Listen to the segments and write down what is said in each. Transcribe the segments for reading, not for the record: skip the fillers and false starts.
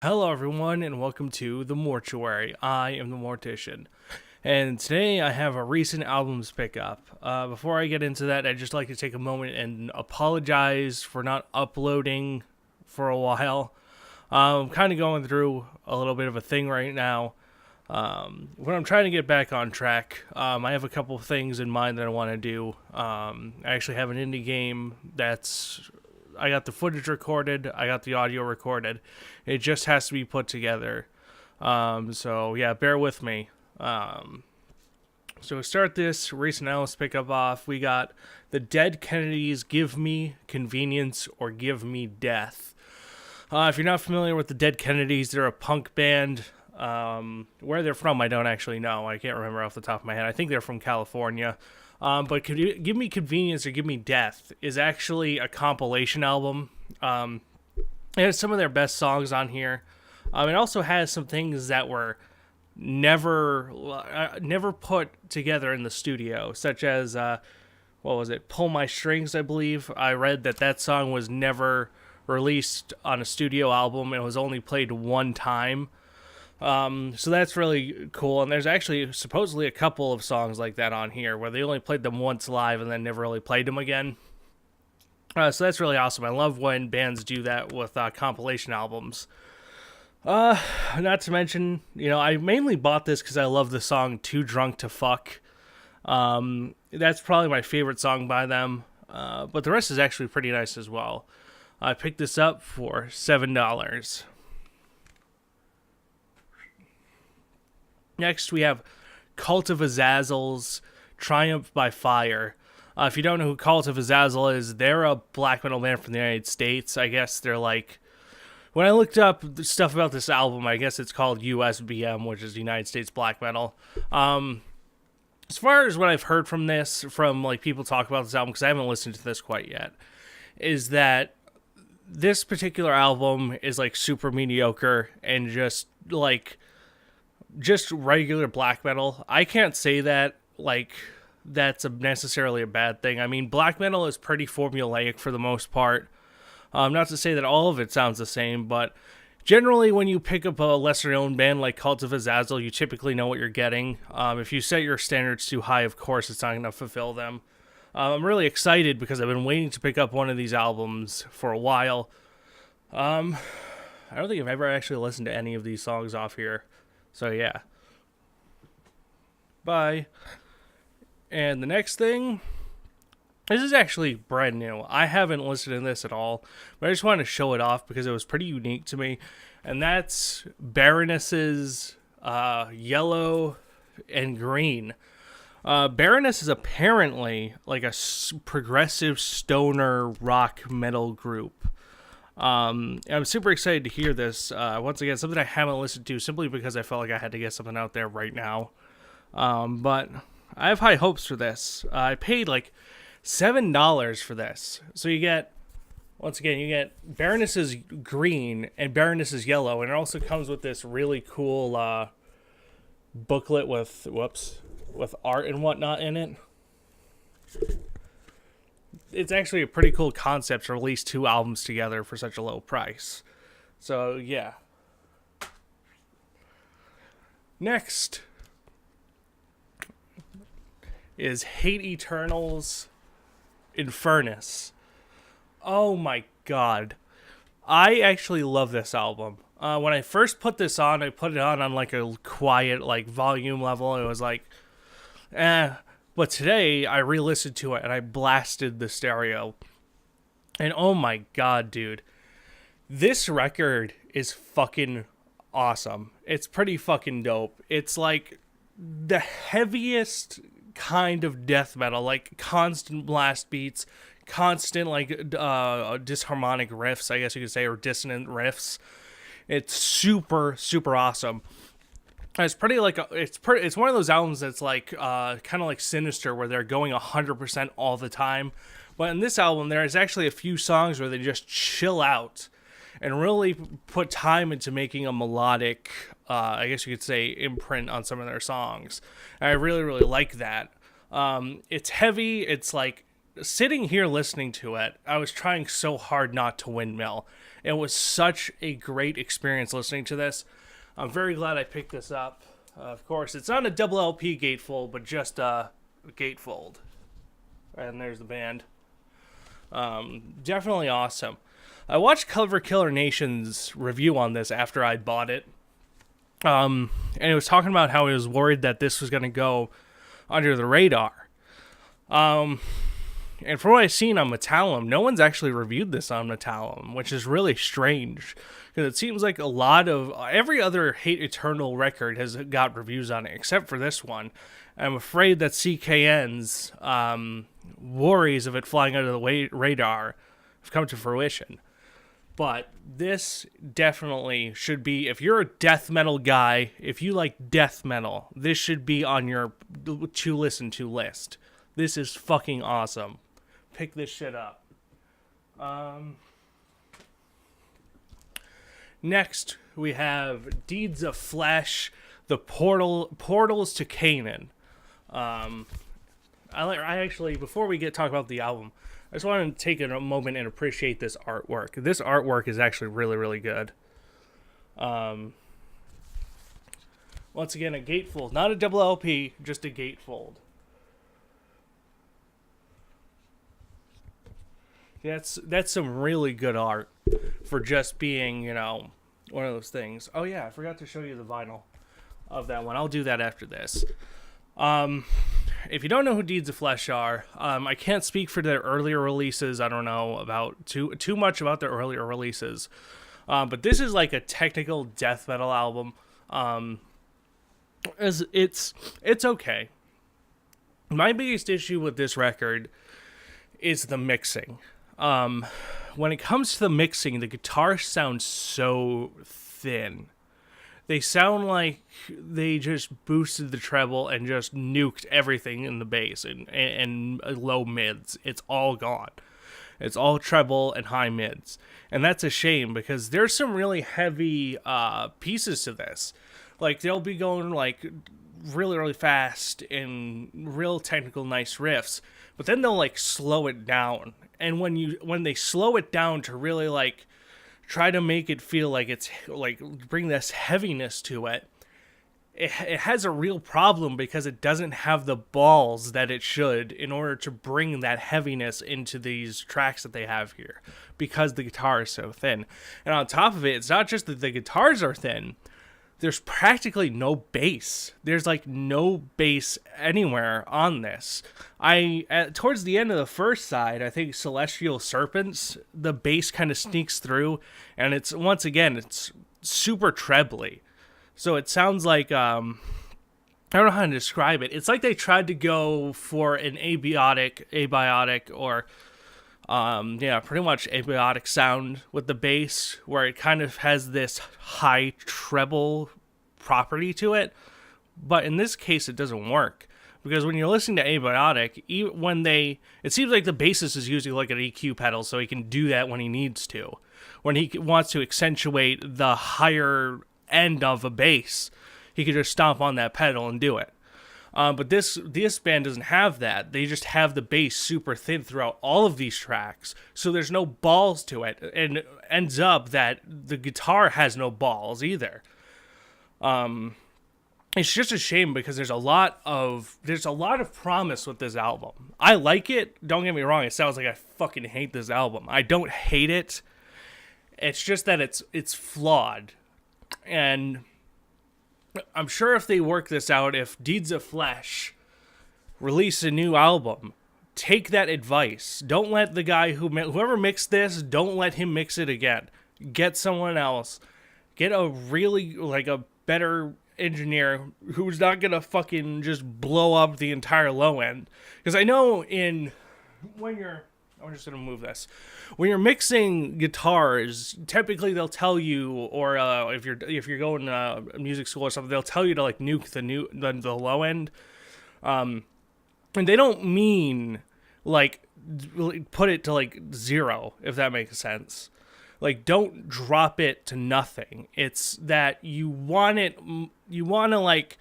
Hello, everyone, and welcome to the Mortuary. I am the Mortician, and today I have a recent albums pickup. Before I get into that, I'd just like to take a moment and apologize for not uploading for a while. I'm kind of going through a little bit of a thing right now. When I'm trying to get back on track, I have a couple of things in mind that I want to do. I actually have an indie game I got the footage recorded, I got the audio recorded. It just has to be put together. So yeah, bear with me. So to start this recent Alice pickup off, we got the Dead Kennedys, Give Me Convenience or Give Me Death. If you're not familiar with the Dead Kennedys, they're a punk band. Where they're from, I don't actually know. I can't remember off the top of my head. I think they're from California. But Give Me Convenience or Give Me Death is actually a compilation album. It has some of their best songs on here. It also has some things that were never put together in the studio, such as, what was it, Pull My Strings, I believe. I read that song was never released on a studio album. It was only played one time. So that's really cool, and there's actually supposedly a couple of songs like that on here where they only played them once live and then never really played them again. So that's really awesome. I love when bands do that with compilation albums. Not to mention, I mainly bought this because I love the song Too Drunk to Fuck. That's probably my favorite song by them, but the rest is actually pretty nice as well. I picked this up for $7. Next, we have Cult of Azle's Triumph by Fire. If you don't know who Cult of Azle is, they're a black metal band from the United States. I guess they're like... When I looked up stuff about this album, I guess it's called USBM, which is United States Black Metal. As far as what I've heard from this, from like people talk about this album, because I haven't listened to this quite yet, is that this particular album is like super mediocre and just regular black metal. I can't say that that's necessarily a bad thing. I mean, black metal is pretty formulaic for the most part. Not to say that all of it sounds the same, but generally when you pick up a lesser known band like Cult of Azle, you typically know what you're getting. If you set your standards too high, of course it's not going to fulfill them. I'm really excited because I've been waiting to pick up one of these albums for a while. I don't think I've ever actually listened to any of these songs off here. So yeah. Bye. And the next thing, this is actually brand new. I haven't listened to this at all, but I just wanted to show it off because it was pretty unique to me. And that's Baroness's Yellow and Green. Baroness is apparently like a progressive stoner rock metal group. I'm super excited to hear this. Once again, something I haven't listened to simply because I felt like I had to get something out there right now. But I have high hopes for this. I paid like $7 for this. So you get Baroness's Green and Baroness's Yellow, and it also comes with this really cool booklet with art and whatnot in it. It's actually a pretty cool concept to release two albums together for such a low price. So yeah. Next is Hate Eternal's Infernus. Oh my god. I actually love this album. When I first put this on, I put it on like a quiet volume level. It was like, But today, I re-listened to it and I blasted the stereo. And oh my god, dude. This record is fucking awesome. It's pretty fucking dope. It's like the heaviest kind of death metal, like constant blast beats, constant disharmonic riffs, I guess you could say, or dissonant riffs. It's super, super awesome. It's pretty it's one of those albums that's like kind of like Sinister, where they're going 100% all the time. But in this album, there is actually a few songs where they just chill out and really put time into making a melodic, I guess you could say, imprint on some of their songs. And I really, really like that. It's heavy. It's like sitting here listening to it, I was trying so hard not to windmill. It was such a great experience listening to this. I'm very glad I picked this up. Of course, it's not a double LP gatefold, but just a gatefold. And there's the band. Definitely awesome. I watched Cover Killer Nation's review on this after I bought it. And it was talking about how he was worried that this was going to go under the radar. And from what I've seen on Metallum, no one's actually reviewed this on Metallum, which is really strange. Because it seems like a lot of... every other Hate Eternal record has got reviews on it, except for this one. I'm afraid that CKN's worries of it flying under the radar have come to fruition. But this definitely should be, if you're a death metal guy, if you like death metal, this should be on your to listen to list. This is fucking awesome. Pick this shit up. Next, we have Deeds of Flesh, the Portals to Canaan. I actually, before we talk about the album, I just wanted to take a moment and appreciate this artwork. This artwork is actually really, really good. Once again, a gatefold. Not a double LP, just a gatefold. That's some really good art for just being, one of those things. Oh yeah, I forgot to show you the vinyl of that one. I'll do that after this. If you don't know who Deeds of Flesh are, I can't speak for their earlier releases. I don't know about too much about their earlier releases. But this is like a technical death metal album. It's okay. My biggest issue with this record is the mixing. When it comes to the mixing, the guitars sound so thin. They sound like they just boosted the treble and just nuked everything in the bass and low mids. It's all gone. It's all treble and high mids. And that's a shame because there's some really heavy pieces to this. Like, they'll be going like really, really fast and real technical nice riffs, but then they'll like slow it down. And when they slow it down to really like try to make it feel like it's like bring this heaviness to it, it has a real problem because it doesn't have the balls that it should in order to bring that heaviness into these tracks that they have here because the guitar is so thin. And on top of it, it's not just that the guitars are thin. There's practically no bass. There's like no bass anywhere on this. Towards the end of the first side, I think Celestial Serpents, the bass kind of sneaks through, and it's super trebly. So it sounds like I don't know how to describe it. It's like they tried to go for an abiotic or pretty much abiotic sound with the bass, where it kind of has this high treble property to it. But in this case, it doesn't work. Because when you're listening to abiotic, it seems like the bassist is using like an EQ pedal, so he can do that when he needs to. When he wants to accentuate the higher end of a bass, he could just stomp on that pedal and do it. But this band doesn't have that. They just have the bass super thin throughout all of these tracks, so there's no balls to it, and it ends up that the guitar has no balls either. It's just a shame because there's a lot of promise with this album. I like it. Don't get me wrong. It sounds like I fucking hate this album. I don't hate it. It's just that it's flawed, and I'm sure if they work this out, if Deeds of Flesh release a new album, take that advice. Don't let the guy whoever mixed this, don't let him mix it again. Get someone else. Get a really, like, a better engineer who's not gonna fucking just blow up the entire low end. Because I know I'm just gonna move this. When you're mixing guitars, typically they'll tell you, or if you're going to music school or something, they'll tell you to like nuke the low end, and they don't mean like put it to like 0, if that makes sense. Like, don't drop it to nothing. It's that you want to like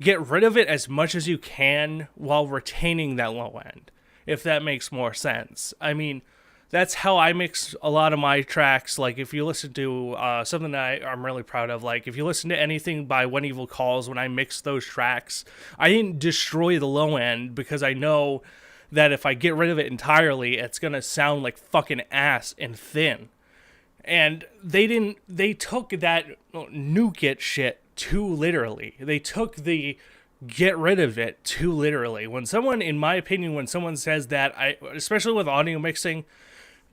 get rid of it as much as you can while retaining that low end. if that makes more sense. I mean, that's how I mix a lot of my tracks. Like, if you listen to something that I'm really proud of, like, if you listen to anything by When Evil Calls, when I mix those tracks, I didn't destroy the low end because I know that if I get rid of it entirely, it's going to sound like fucking ass and thin. And they took that nuke it shit too literally. They took the get rid of it too literally. When someone, in my opinion, when someone says that, especially with audio mixing,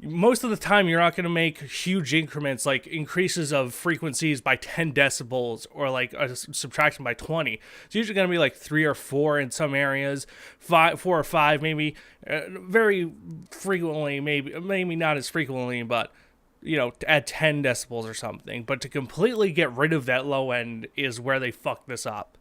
most of the time you're not going to make huge increments, like increases of frequencies by 10 decibels or like a subtraction by 20. It's usually going to be like 3 or 4 in some areas, 4 or 5 maybe, very frequently, maybe not as frequently, but at 10 decibels or something. But to completely get rid of that low end is where they fuck this up.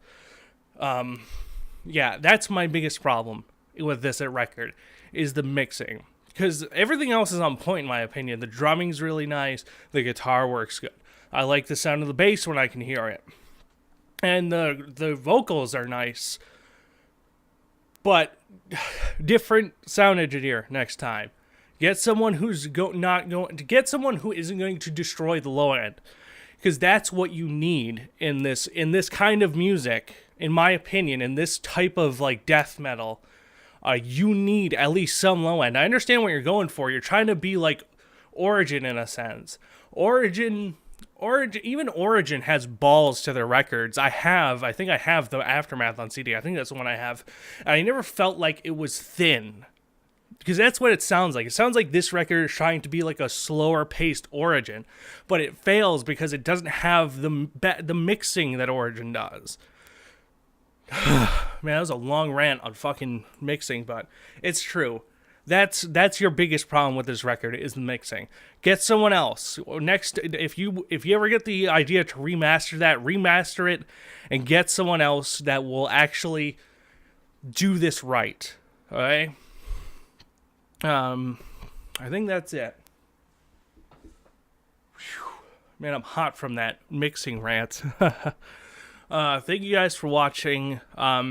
Yeah, that's my biggest problem with this record, is the mixing. Because everything else is on point, in my opinion. The drumming's really nice. The guitar works good. I like the sound of the bass when I can hear it. And the vocals are nice. But different sound engineer next time. Get someone who's get someone who isn't going to destroy the low end. Because that's what you need in this kind of music, in my opinion, in this type of like death metal. You need at least some low end. I understand what you're going for. You're trying to be like Origin in a sense. Origin has balls to their records. I think I have the Aftermath on CD. I think that's the one I have. And I never felt like it was thin. Because that's what it sounds like. It sounds like this record is trying to be like a slower paced Origin. But it fails because it doesn't have the mixing that Origin does. Man, that was a long rant on fucking mixing, but it's true. That's your biggest problem with this record, is the mixing. Get someone else. Next, if you ever get the idea to remaster it, and get someone else that will actually do this right. Okay? I think that's it. Whew. Man, I'm hot from that mixing rant. Thank you guys for watching. Tell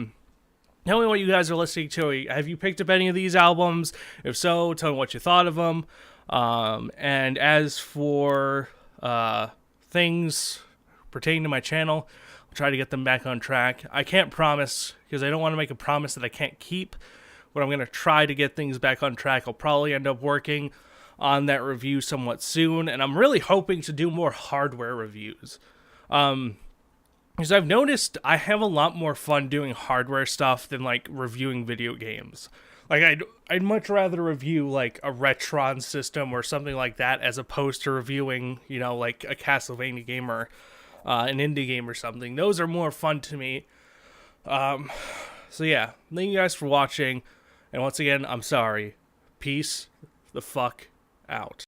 me what you guys are listening to. Have you picked up any of these albums? If so, tell me what you thought of them. And as for things pertaining to my channel, I'll try to get them back on track. I can't promise, because I don't want to make a promise that I can't keep, but I'm going to try to get things back on track. I'll probably end up working on that review somewhat soon, and I'm really hoping to do more hardware reviews. Because I've noticed I have a lot more fun doing hardware stuff than, like, reviewing video games. Like, I'd much rather review, like, a Retron system or something like that as opposed to reviewing, like, a Castlevania game or an indie game or something. Those are more fun to me. So, yeah. Thank you guys for watching. And once again, I'm sorry. Peace the fuck out.